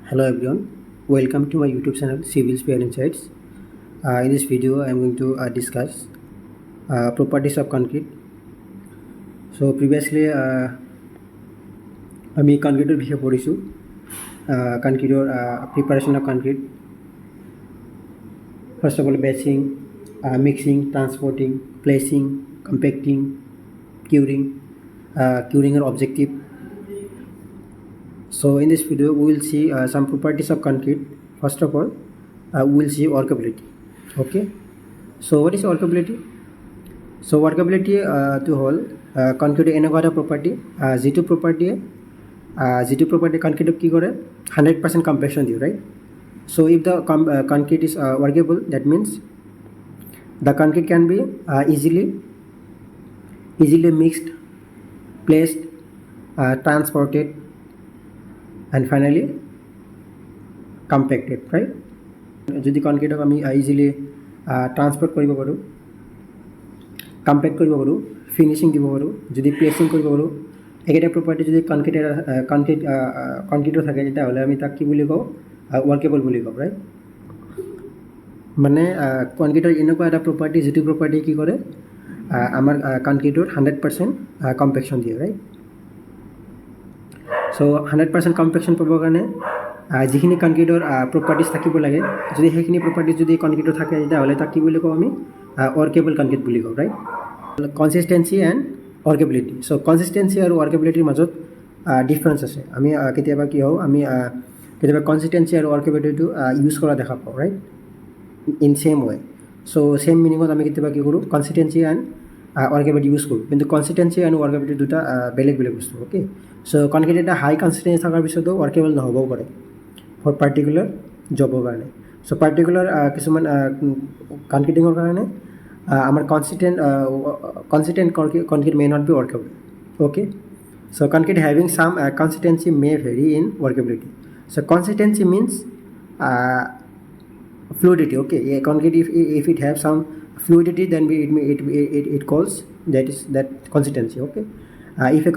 Hello everyone, welcome to my YouTube channel CivilSphere Insights. In this video I am going to discuss properties of concrete. So previously আমি কনক্রিটের বিষয়ে পড়িছো কনক্রিটের preparation of concrete first of all batching mixing transporting placing compacting curing objective. So in this video we will see some properties of concrete. First of all we will see workability. Okay, so what is workability? So workability to whole concrete এনেকুৱা property যিটো property concrete কি কৰে 100% compaction দিয়ে, right? So if the concrete is workable, that means the concrete can be easily mixed, placed, transported and finally compacted, right? যদি কনক্রিটক আমি easily transport কৰিব পাৰোঁ, compact কৰিব পাৰোঁ, ফিনিচিং দিব পাৰোঁ, যদি প্লেচিং কৰিব পাৰোঁ, একেটা প্ৰপাৰ্টি যদি কনক্ৰিটৰ থাকে তেতিয়াহ'লে আমি তাক কি বুলি কওঁ ৱৰ্কেবল বুলি কওঁ, ৰাইট? মানে কনক্ৰিটৰ এনেকুৱা এটা প্ৰপাৰ্টি যিটো প্ৰপাৰ্টি কি কৰে আমাৰ কনক্ৰিটৰ 100% কম্পেকশ্যন দিয়ে, ৰাইট? সো 100% কম্পেকশ্যন পাবৰ কাৰণে যিখিনি কনক্ৰিটৰ প্ৰপাৰ্টিজ থাকিব লাগে, যদি সেইখিনি প্ৰপাৰ্টিজ যদি কনক্ৰিটৰ থাকে তেতিয়াহ'লে তাক কি বুলি কওঁ আমি ৱৰ্কেবল কনক্ৰিট বুলি কওঁ, ৰাইট? Consistency and ৱৰ্কেবিলিটি. চ' কনচিষ্টেঞ্চি আৰু ৱৰ্কেবিলিটিৰ মাজত ডিফাৰেঞ্চ আছে. আমি কেতিয়াবা কি হওঁ আমি কেতিয়াবা কনচিষ্টেঞ্চি আৰু ৱৰ্কেবিলিটিটো ইউজ কৰা দেখা পাওঁ, ৰাইট? ইন ছেম ৱে. চ' ছেম মিনিঙত আমি কেতিয়াবা কি কৰোঁ কনচিষ্টেঞ্চি এণ্ড ৱৰ্কেবিলিটি ইউজ কৰোঁ, কিন্তু কনচিষ্টেঞ্চি এণ্ড ৱৰ্কেবিলিটি দুটা বেলেগ বস্তু. অ'কে, চ' কনক্ৰিট এটা হাই কনচিষ্টেঞ্চি থকাৰ পিছতো ৱৰ্কেবল নহ'বও পাৰে ফৰ পাৰ্টিকুলাৰ জবৰ কাৰণে. চ' পাৰ্টিকুলাৰ কিছুমান কনক্ৰিটিঙৰ কাৰণে আমাৰ consistent concrete may not be workable. Okay, so concrete having some consistency may vary in workability. So consistency means fluidity. Okay, yeah, concrete if it have some fluidity, then it calls that consistency. Okay, if a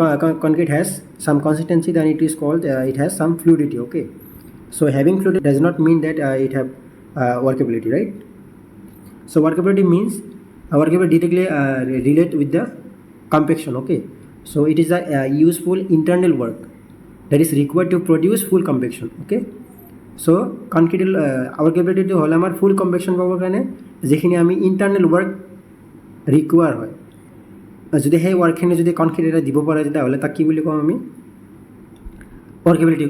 concrete has some consistency, then it is called it has some fluidity. Okay, so having fluidity does not mean that it have workability, right? So workability means workability directly relate with the compaction. Okay, so it is a useful internal work that is required to produce full compaction. Okay, so concrete workability to হল আমার full compaction পাবৰ কাৰণে যেখিনি আমি internal work require হয়, যদি সেই ওয়ার্কখিনি যদি concrete এটা দিব পাৰে তেতিয়াহ'লে তাক কি বুলি কম আমি workability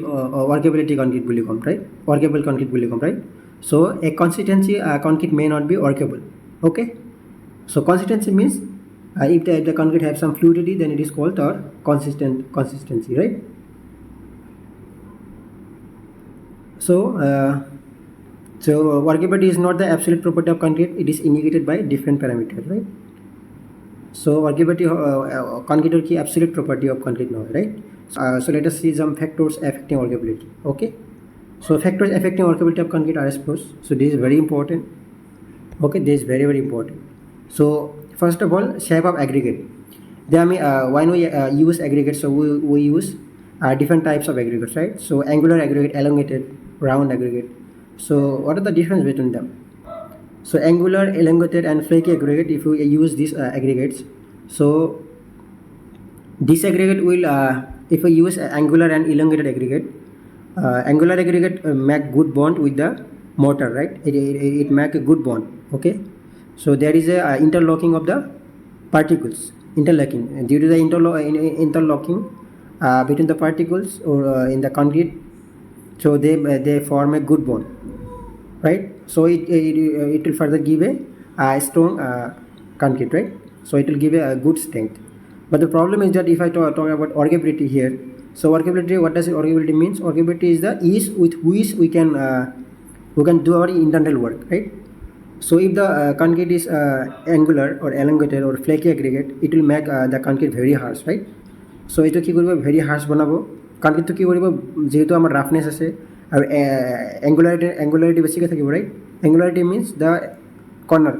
concrete bully com, right? Workable concrete bully com, right? So a consistency concrete may not be workable. Okay, so consistency means if the concrete have some fluidity, then it is called our consistency, right? So workability is not the absolute property of concrete, it is indicated by different parameters, right? So workability concrete ki absolute property of concrete now, right? So let us see some factors affecting workability. Okay, so factors affecting workability of concrete are as follows. So this is very important. Okay, this is very important. So first of all, shape of aggregate. Then when we use aggregate, so we use different types of aggregates, right? So angular aggregate, elongated, round aggregate. So what are the difference between them? So angular, elongated and flaky aggregate, if we use these aggregates, so this aggregate will if we use angular and elongated aggregate, angular aggregate make good bond with the mortar, right? It make a good bond. Okay, so there is a interlocking of the particles, interlocking, and due to the interlocking between the particles or in the concrete, so they form a good bond, right? So it will further give a strong concrete, right? So it will give a good strength. But the problem is that if I talk about workability here, so workability, what does workability means? Workability is the ease with which we can do our internal work, right? So if the concrete is angular or elongated or flaky aggregate, it will make the concrete very harsh, right? So it will ki very harsh banabo. Concrete to ki koribo jehetu amar roughness ase aru angularity বেছিকৈ থাকিব, right? Angularity means the corner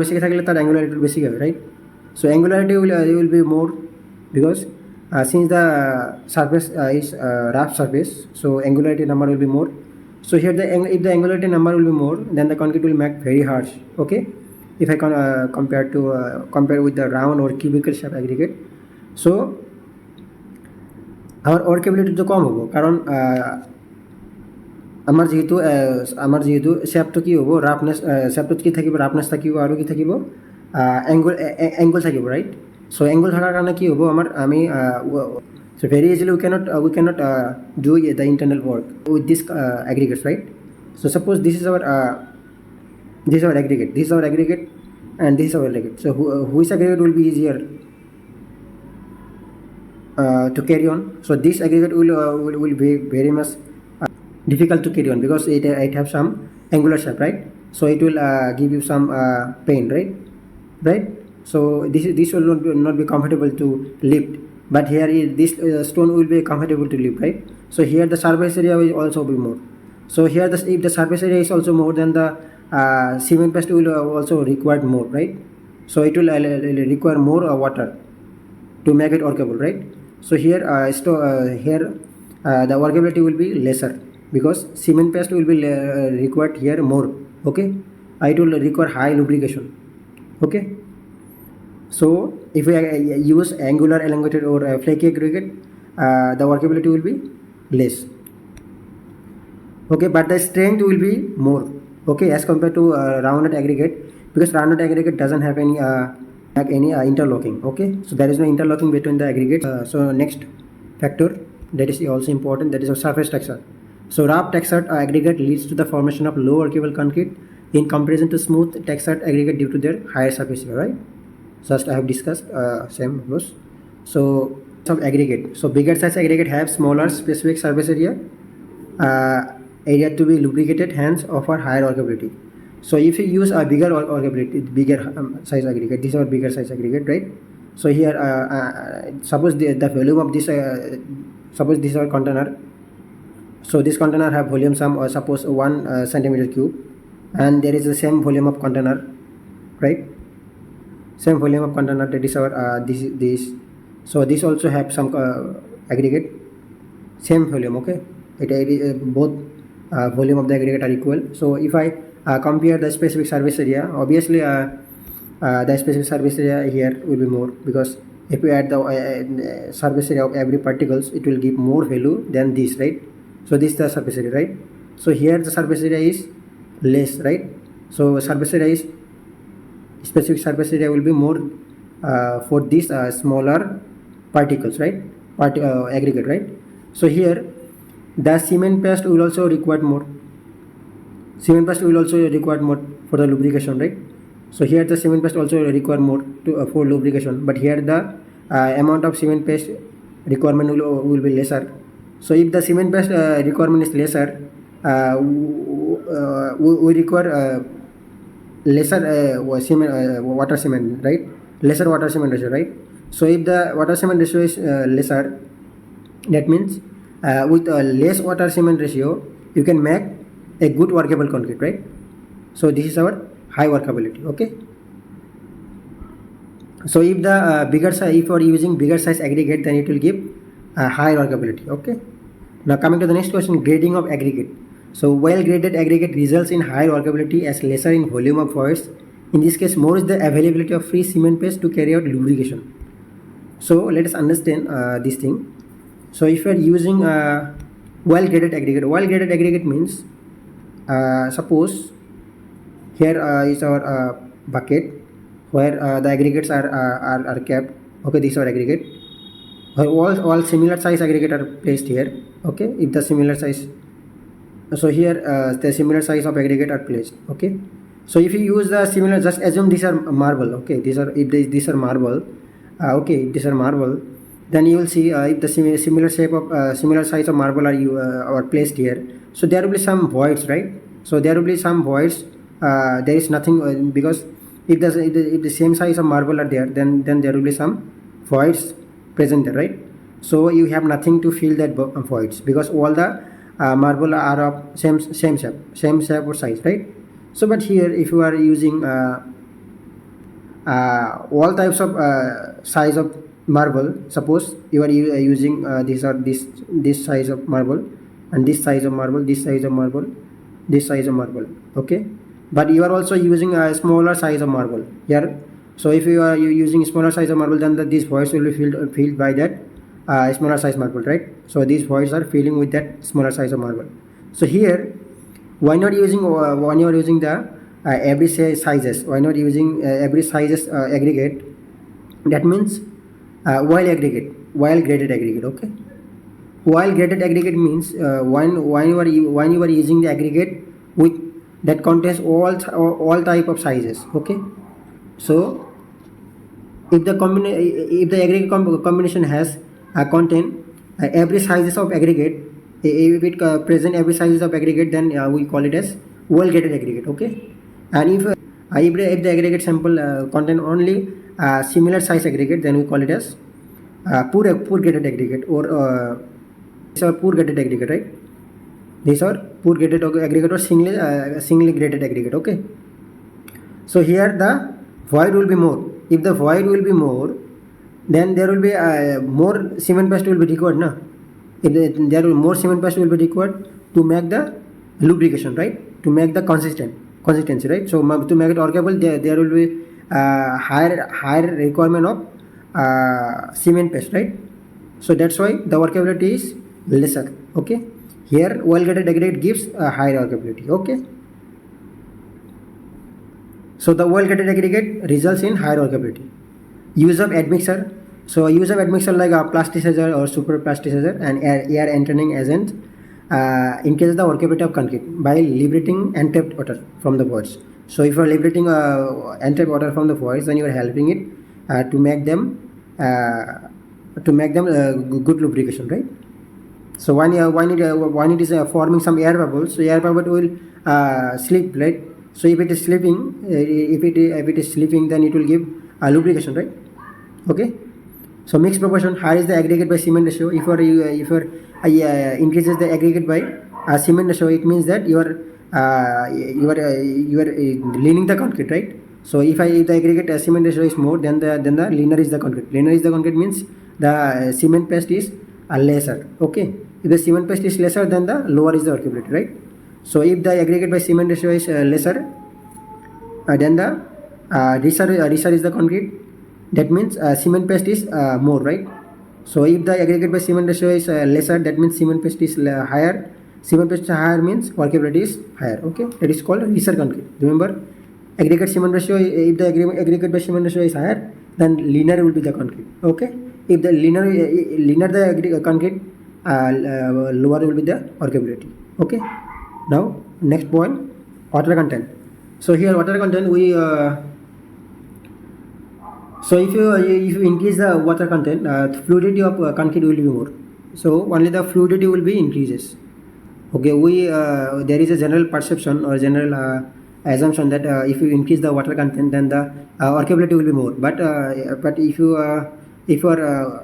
বেছিকৈ থাকিলে তাৰ angularity বেছিকৈ হয়, right? So angularity will be more because since the surface is rough surface, so angularity number will be more. So here if the angularity number will be more, then the concrete will make very harsh. Okay, if I compare with the round or cubical shape aggregate, so our workability to কম হ'ব কারণ আমার যেহেতু শেপটো কি হ'ব roughness শেপটোত কি থাকিব roughness থাকিব আৰু কি থাকিব এংগল থাকিব রাইট সো এংগল থাকাৰ কাৰণে কি হ'ব আমি so very easily we cannot do the internal work with this aggregates, right? So suppose this is our aggregate, and this is our aggregate. So which aggregate will be easier to carry on? So this aggregate will be very much difficult to carry on because it have some angular shape, right? So it will give you some pain, right? So this will not be comfortable to lift, but here this stone will be comfortable to lift, right? So here the surface area will also be more. So here if the surface area is also more, then the cement paste will also require more, right? So it will require more water to make it workable, right? So here the workability will be lesser because cement paste will be required here more. Okay, it will require high lubrication. Okay, so if we use angular, elongated or flaky aggregate, the workability will be less. Okay, but the strength will be more, okay, as compared to rounded aggregate, because rounded aggregate doesn't have any interlocking. Okay, so there is no interlocking between the aggregate. So next factor that is also important, that is a surface texture. So rough textured aggregate leads to the formation of low workable concrete in comparison to smooth textured aggregate due to their higher surface area, right? Just I have discussed same rules. So some aggregate, so bigger size aggregate have smaller specific surface area to be lubricated, hence offer higher workability. So if you use a bigger size aggregate, these are bigger size aggregate, right? So here suppose the volume of this suppose this is our container. So this container have volume suppose 1 centimeter cube, and there is the same volume of container, right? Same volume of container, that is our this. So this also have some aggregate, same volume. Okay, it both volume of the aggregate are equal. So if I compare the specific surface area, obviously the specific surface area here will be more, because if we add the surface area of every particles, it will give more value than this, right? So this is the surface area, right? So here the surface area is less, right? So surface area is specific surface area will be more for these smaller particles, right? Aggregate, right? So here the cement paste will also require more. Cement paste will also require more for the lubrication, right? So here the cement paste also require more for lubrication, but here the amount of cement paste requirement will be lesser. So if the cement paste requirement is lesser, we require lesser water cement, right? Lesser water cement ratio, right? So if the water cement ratio is lesser, that means with a less water cement ratio, you can make a good workable concrete, right? So this is our high workability. Okay, so if the if you are using bigger size aggregate, then it will give high workability. Okay, now coming to the next question, grading of aggregate. So well graded aggregate results in higher workability as lesser in volume of voids. In this case, more is the availability of free cement paste to carry out lubrication. So let us understand this thing. So if you are using well graded aggregate means suppose here is our bucket where the aggregates are kept. Okay, this is our aggregate. All similar size aggregate are placed here. Okay, if the similar size, so here the similar size of aggregate are placed. Okay, so if you use the similar, just assume these are marble. Okay, these are marble. Okay, if these are marble, then you will see if the similar shape of similar size of marble are placed here, so there will be some voids, right? So there will be some voids. There is nothing because if the same size of marble are there, then there will be some voids present there, right? So you have nothing to fill that voids because all the marble are of same shape or size, right? So but here if you are using all types of size of marble, suppose you are using this size of marble, and this size of marble, this size of marble, this size of marble, okay, but you are also using a smaller size of marble here. So if you are using smaller size of marble, then these voids will be filled by that smaller size marble, right? So these voids are filling with that smaller size of marble. So here, why not using when you are using the every sizes, why not using every sizes aggregate? That means while graded aggregate, okay. While graded aggregate means when you are using the aggregate with that contains all type of sizes, okay. So if the aggregate combination has contain every sizes of aggregate, if it present every sizes of aggregate, then we call it as well graded aggregate, okay. And if the aggregate sample contain only similar size aggregate, then we call it as poor graded aggregate, or these are poor graded aggregate, right? These are poor graded aggregate or singly graded aggregate, okay. So here the void will be more. If the void will be more, then there will be more cement paste will be required, na? If there will more cement paste will be required to make the lubrication, right? To make the consistency, right? So to make it workable, there will be higher requirement of cement paste, right? So that's why the workability is lesser, okay. Here well graded aggregate gives a higher workability, okay. So the well graded aggregate results in higher workability. Use of admixture. So use of admixture like a plasticizer or super plasticizer and air entering agent increases the workability of concrete by liberating entrapped water from the voids. So if you are liberating entrapped water from the voids, then you are helping it to make them good lubrication, right? So when it is forming some air bubbles, so air bubble will slip, right? So if it is slipping, then it will give lubrication, right? Okay. So mixed proportion, higher is the aggregate by cement ratio. If you are increases the aggregate by cement ratio, it means that you are leaning the concrete, right? So if the aggregate cement ratio is more, then the leaner is the concrete. Leaner is the concrete means the cement paste is lesser, okay. If the cement paste is lesser, then the lower is the workability, right? So if the aggregate by cement ratio is lesser, then the richer is the concrete. That means cement paste is more, right? So if the aggregate by cement ratio is lesser, that means cement paste is higher. Cement paste higher means workability is higher, okay. That is called richer concrete. Remember, aggregate cement ratio. If the aggregate by cement ratio is higher, then linear will be the concrete, okay. If the linear the concrete, lower will be the workability, okay. Now next point, water content. So here water content we so if you increase the water content, fluidity of concrete will be more. So only the fluidity will be increases, okay. We there is a general perception or general assumption that if you increase the water content, then the workability will be more. But if you are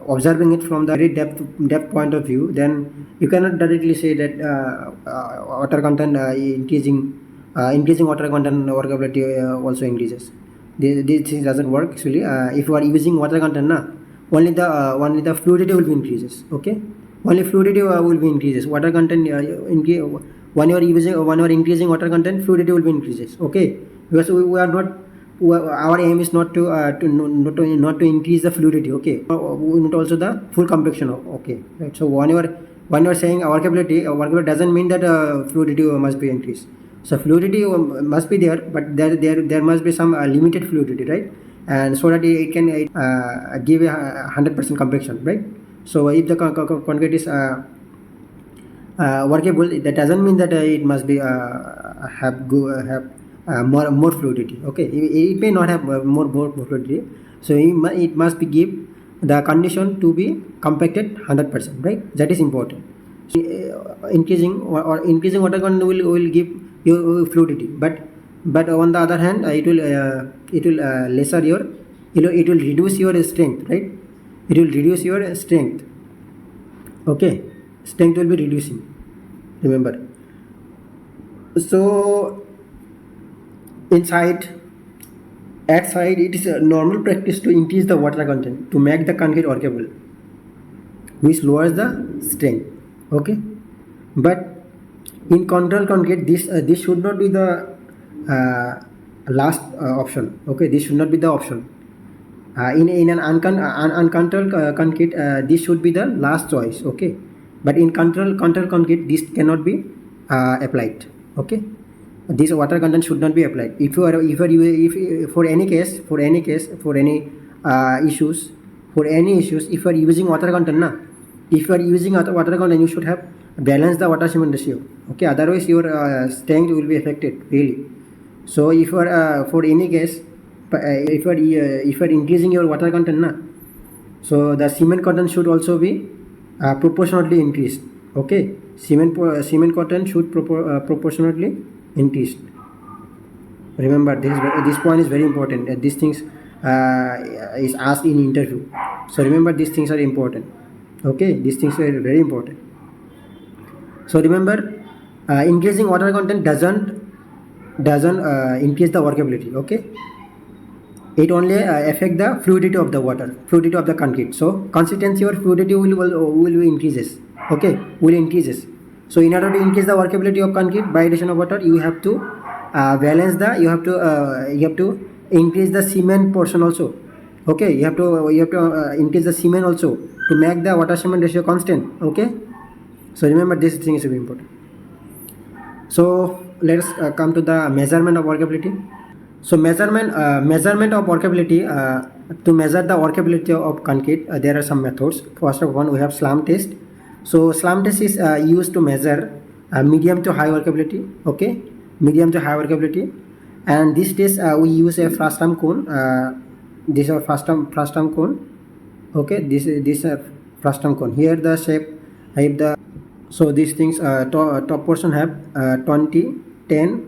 observing it from the very depth point of view, then you cannot directly say that water content increasing water content workability also increases. This thing doesn't work actually. If you are using water content, only the fluidity will be increases, okay. Only fluidity will be increases. Water content when you are increasing water content, fluidity will be increases, okay. Because we are not, our aim is not to increase the fluidity, okay. We need also the full compaction, okay, right. So when you are saying workability doesn't mean that fluidity must be increased. So fluidity must be there, but there must be some limited fluidity, right? And so that it can give a 100% compaction, right? So if the concrete is workable, that doesn't mean that it must be have more fluidity, okay. It may not have more fluidity. So it must be give the condition to be compacted 100%, right? That is important. So, increasing water content will give your fluidity, but on the other hand, it will lesser your, it will reduce your strength, right? It will reduce your strength, okay. Strength will be reducing, remember. So inside At side, it is a normal practice to increase the water content to make the concrete workable, which lowers the strain. Okay, but in control concrete, this should not be the last option. Okay, this should not be the option. In an uncontrolled concrete, this should be the last choice. Okay, but in control concrete, this cannot be applied. Okay, this water content should not be applied. If for any issues, if you are using water content, if you are using water content, you should have balance the water cement ratio. Okay, otherwise your strength will be affected really. So if you are for any case, if you are increasing your water content, so the cement content should also be proportionately increased. Okay, cement content should proportionately increased. Remember, this point is very important. These things is asked in interview. So remember, these things are important. Okay, these things are very important. So remember, increasing water content doesn't increase the workability. Okay, it only affect the fluidity of the water, fluidity of the concrete. So consistency or fluidity will increases. Okay, will increases. So in order to increase the workability of concrete by addition of water, you have to balance the you have to increase the cement portion also. Okay, you have to increase the cement also to make the water cement ratio constant. Okay, so remember, this thing is very important. So let us come to the measurement of workability. So measurement of workability, to measure the workability of concrete, there are some methods. First of all, we have SLAM test. So SLAM test is used to measure medium to high workability. Okay, medium to high workability, and this test we use a frustum cone. This is a frustum cone. Okay, this is a frustum cone. Here the shape, have the, so these things top portion have 20, 10.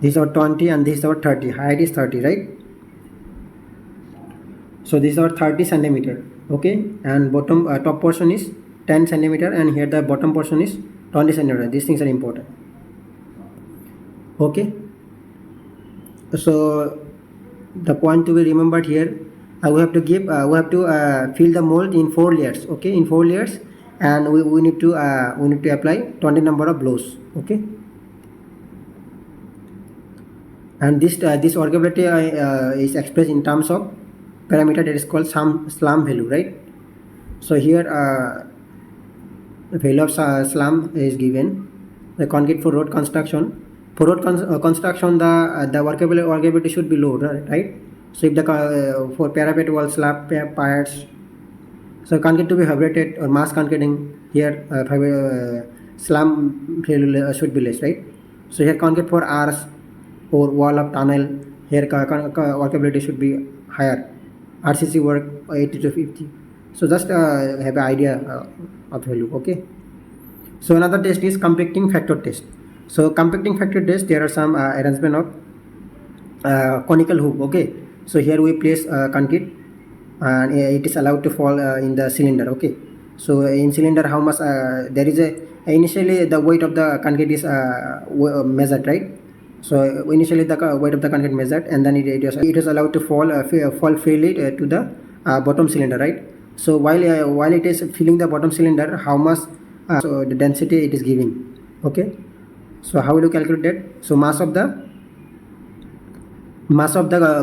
This is our 20 and this is our 30. Height is 30, right? So this is our 30 centimeter. Okay, and bottom top portion is 10 centimeter, and here the bottom portion is 20 centimeter. These things are important. Okay, so the point to be remembered here, we have to fill the mold in 4 layers. Okay, in 4 layers, and we need to apply 20 number of blows. Okay, and this workability is expressed in terms of parameter that is called SLAM value, right? So here the value of SLAM is given. The concrete for road construction. For road construction, the workability should be low, right? So if the for parapet wall, slab, piers, so concrete to be fabricated or mass concreting, here SLAM value should be less, right? So here concrete for arch or wall of tunnel, here workability should be higher. RCC work 80 to 50. So just have an idea of value. Okay. So another test is compacting factor test. So compacting factor test, there are some arrangement of conical hoop. Okay. So here we place concrete, and it is allowed to fall in the cylinder. Okay. So in cylinder, how much there is initially the weight of the concrete is measured, right? So initially the weight of the concrete measured, and then it is allowed to fall freely to the bottom cylinder, right? So while it is filling the bottom cylinder, how much so the density it is giving. Okay, so how will you calculate that? So mass of the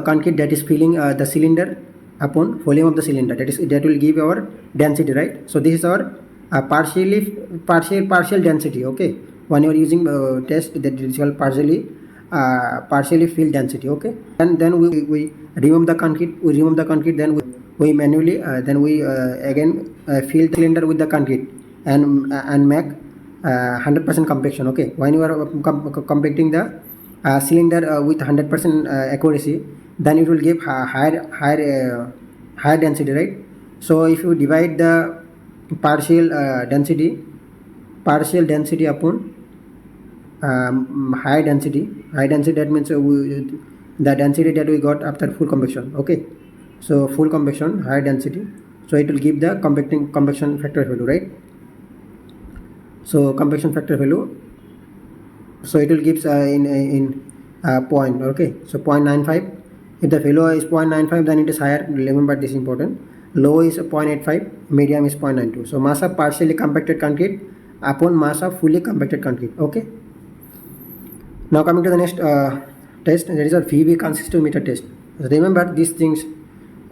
concrete that is filling the cylinder upon volume of the cylinder, that will give our density, right? So this is our partial density. Okay, when you are using test, that is called partially filled density. Okay, and then we remove the concrete. Then we manually again fill the cylinder with the concrete and make 100% compaction. Okay, when you are compacting the cylinder with 100% accuracy, then it will give higher density, right? So if you divide the partial density upon high density, that means the density that we got after full compaction. Okay, so full compaction, high density, so it will give the compaction factor value, right? So compaction factor value, so it will give in point. Okay, so 0.95, If the value is 0.95, then it is higher. Remember, this is important. Low is 0.85, medium is 0.92. So mass of partially compacted concrete upon mass of fully compacted concrete. Okay. Now coming to the next test, that is our VB consistometer test. Remember, these things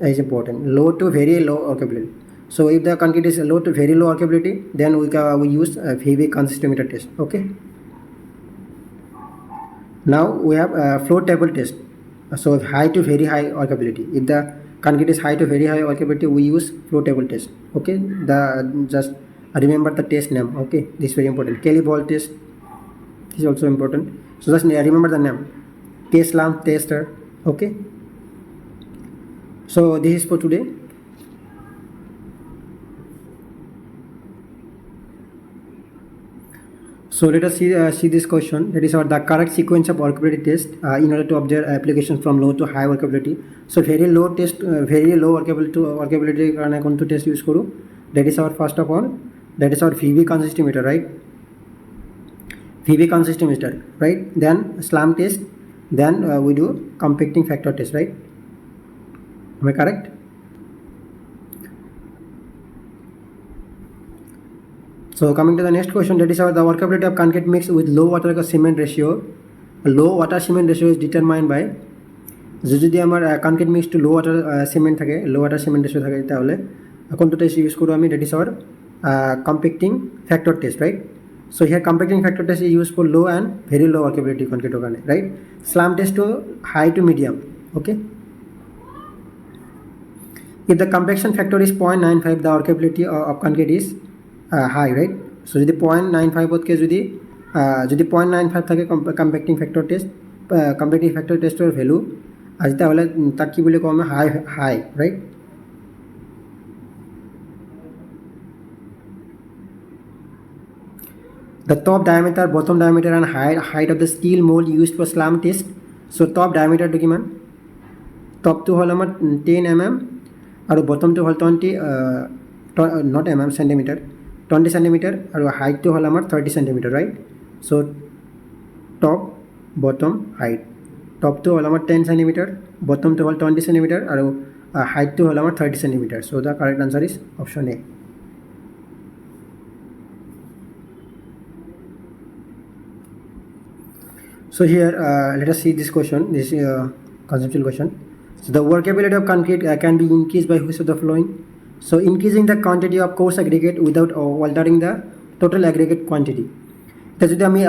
is important. Low to very low workability. So if the concrete is low to very low workability, then we use VB consistometer test. Okay. Now we have a floor table test. So high to very high workability. If the concrete is high to very high workability, we use floor table test. Okay. Just remember the test name. Okay. This is very important. Kelly ball test. This is also important. So just remember the name. Test lamp tester. Okay. So this is for today. So let us see this question. That is the correct sequence of workability test in order to observe application from low to high workability. So very low test, very low workability karone konto test use koru. That is our first of all. That is our VB consistometer, right? VB consistometer, right? Then slam test. Then we do compacting factor test, right? Am I correct? So coming to the next question, that is the workability of concrete mix with low water cement ratio. Low water cement ratio is determined by যদি আমার concrete mix to low water cement থাকে, low water cement ratio থাকে, তাহলে কোনটা test use করব আমি? That is our compacting factor test, right? So here compacting factor test is used for low and very low workability concrete ওখানে, right? Slam test to high to medium. Okay. If the compaction factor is 0.95, the workability of concrete is high, right? So যদি 0.95 কে যদি 0.95 থাকে compacting factor test এর value আজি তাহলে তাক কি বলে কম high, right? The top diameter, bottom diameter and height of the steel mold used for slam test. So top diameter to kiman? Top to hol amar 10 mm aru bottom to hol 20 not mm, centimeter, 20 centimeter aru height to hol amar 30 centimeter, right? So top, bottom, height. Top to hol amar 10 centimeter, bottom to hol 20 centimeter aru height to hol amar 30 centimeter. So the correct answer is option A. So here let us see this question. This is a conceptual question. So the workability of concrete can be increased by which of the following? So increasing the quantity of coarse aggregate without altering the total aggregate quantity. তো যদি আমি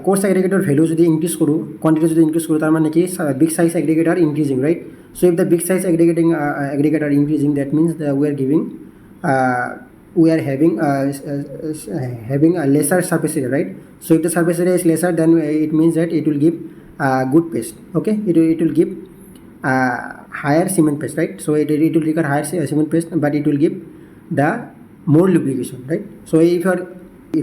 course aggregator value যদি increase করু, quantity যদি increase করু, তার মানে কি big size aggregate R increasing, right? So if the big size aggregate are increasing, that means we are having a lesser surface area, right? So if the surface area is lesser, then it means that it will give good paste. Okay, it will give higher cement paste, right? So it will require higher cement paste, but it will give the more lubrication, right? So if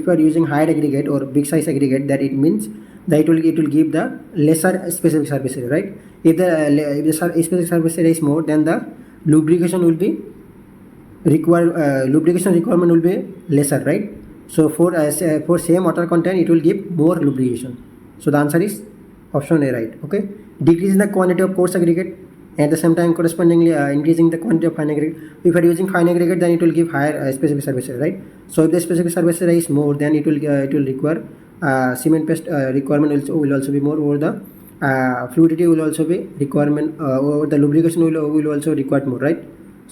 you are using higher aggregate or big size aggregate, that it means that it will give the lesser specific surface area, right? If the specific surface area is more, then the lubrication requirement will be lesser, right? So for same water content, it will give more lubrication. So the answer is option A, right? Okay. Decreasing the quantity of coarse aggregate, at the same time correspondingly increasing the quantity of fine aggregate. If you are using fine aggregate, then it will give higher specific surface area, right? So if the specific surface area is more, then it will require cement paste requirement will also be more, or the fluidity will also be requirement, or the lubrication will also require more, right?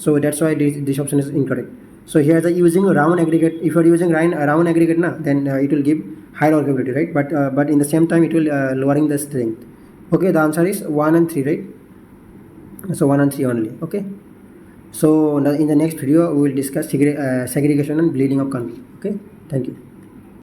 So that's why this option is incorrect. So here the using round aggregate, if you are using round aggregate then it will give higher workability, right? But in the same time it will lowering the strength. Okay, the answer is 1 and 3, right? So 1 and 3 only. Okay. So in the next video we will discuss segregation and bleeding of concrete. Okay, thank you.